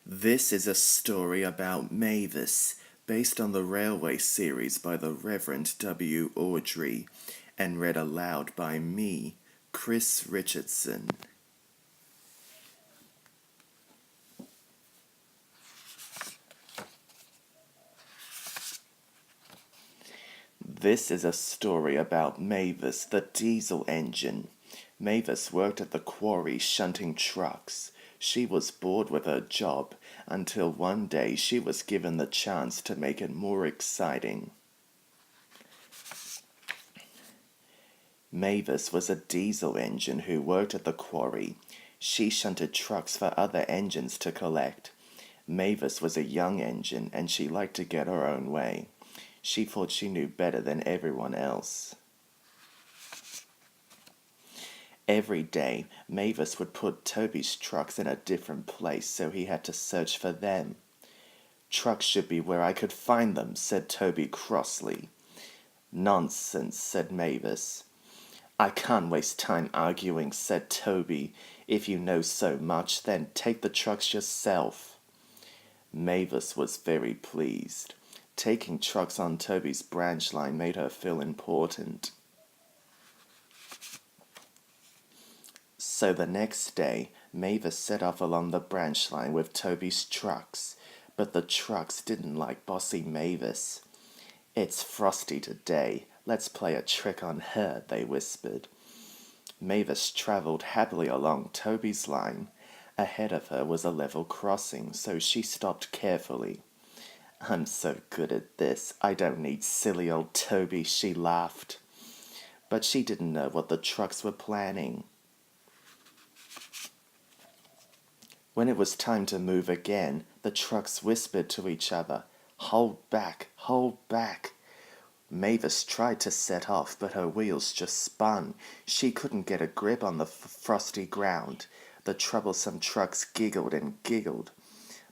This is a story about Mavis, based on the Railway series by the Reverend W. Awdry, and read aloud by me, Chris Richardson. This is a story about Mavis, the diesel engine. Mavis worked at the quarry shunting trucks. She was bored with her job until one day she was given the chance to make it more exciting. Mavis was a diesel engine who worked at the quarry. She shunted trucks for other engines to collect. Mavis was a young engine and she liked to get her own way. She thought she knew better than everyone else. Every day, Mavis would put Toby's trucks in a different place, so he had to search for them. "Trucks should be where I could find them," said Toby crossly. "Nonsense," said Mavis. "I can't waste time arguing," said Toby. "If you know so much, then take the trucks yourself." Mavis was very pleased. Taking trucks on Toby's branch line made her feel important. So the next day, Mavis set off along the branch line with Toby's trucks, but the trucks didn't like bossy Mavis. "It's frosty today. Let's play a trick on her," they whispered. Mavis travelled happily along Toby's line. Ahead of her was a level crossing, so she stopped carefully. "I'm so good at this, I don't need silly old Toby," she laughed. But she didn't know what the trucks were planning. When it was time to move again, the trucks whispered to each other, "Hold back, hold back." Mavis tried to set off, but her wheels just spun. She couldn't get a grip on the frosty ground. The troublesome trucks giggled and giggled.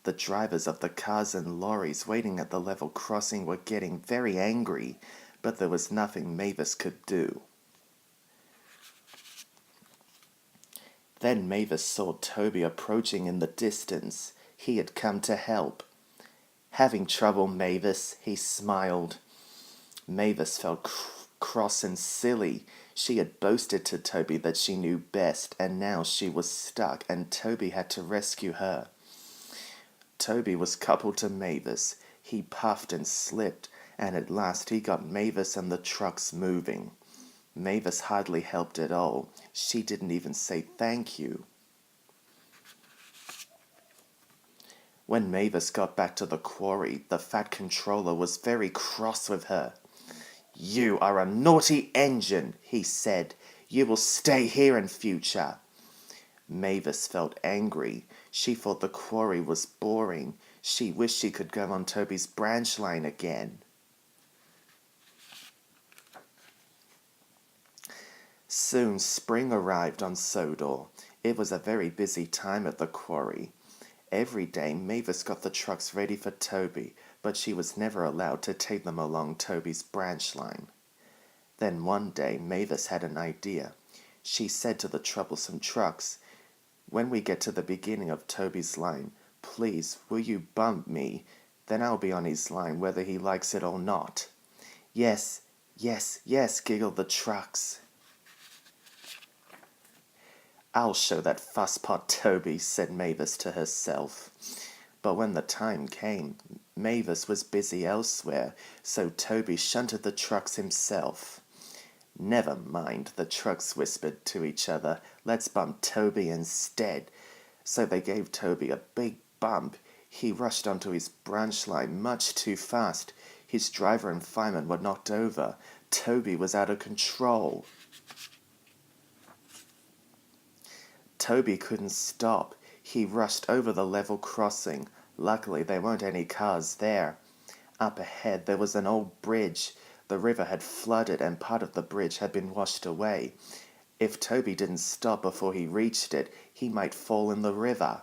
The drivers of the cars and lorries waiting at the level crossing were getting very angry, but there was nothing Mavis could do. Then Mavis saw Toby approaching in the distance. He had come to help. "Having trouble, Mavis?" he smiled. Mavis felt cross and silly. She had boasted to Toby that she knew best, and now she was stuck, and Toby had to rescue her. Toby was coupled to Mavis. He puffed and slipped, and at last he got Mavis and the trucks moving. Mavis hardly helped at all. She didn't even say thank you. When Mavis got back to the quarry, the fat controller was very cross with her. "You are a naughty engine," he said. "You will stay here in future." Mavis felt angry. She thought the quarry was boring. She wished she could go on Toby's branch line again. Soon spring arrived on Sodor. It was a very busy time at the quarry. Every day Mavis got the trucks ready for Toby, but she was never allowed to take them along Toby's branch line. Then one day Mavis had an idea. She said to the troublesome trucks, "When we get to the beginning of Toby's line, please will you bump me? Then I'll be on his line whether he likes it or not." "Yes, yes, yes," giggled the trucks. "I'll show that fusspot Toby," said Mavis to herself. But when the time came, Mavis was busy elsewhere, so Toby shunted the trucks himself. "Never mind," the trucks whispered to each other. "Let's bump Toby instead." So they gave Toby a big bump. He rushed onto his branch line much too fast. His driver and fireman were knocked over. Toby was out of control. Toby couldn't stop. He rushed over the level crossing. Luckily, there weren't any cars there. Up ahead, there was an old bridge. The river had flooded and part of the bridge had been washed away. If Toby didn't stop before he reached it, he might fall in the river.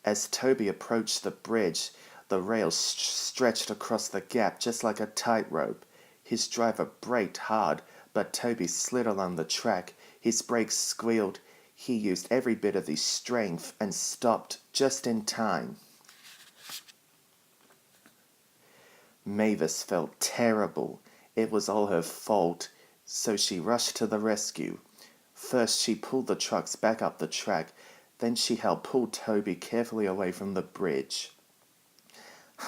As Toby approached the bridge, the rails stretched across the gap just like a tightrope. His driver braked hard, but Toby slid along the track. His brakes squealed. He used every bit of his strength and stopped just in time. Mavis felt terrible. It was all her fault, so she rushed to the rescue. First, she pulled the trucks back up the track. Then she helped pull Toby carefully away from the bridge.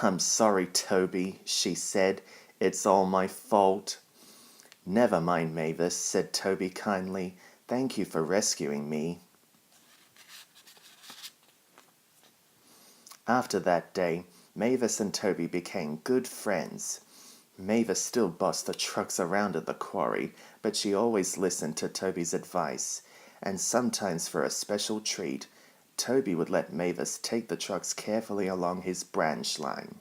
"I'm sorry, Toby," she said. "It's all my fault." "Never mind, Mavis," said Toby kindly. "Thank you for rescuing me." After that day, Mavis and Toby became good friends. Mavis still bossed the trucks around at the quarry, but she always listened to Toby's advice, and sometimes for a special treat, Toby would let Mavis take the trucks carefully along his branch line.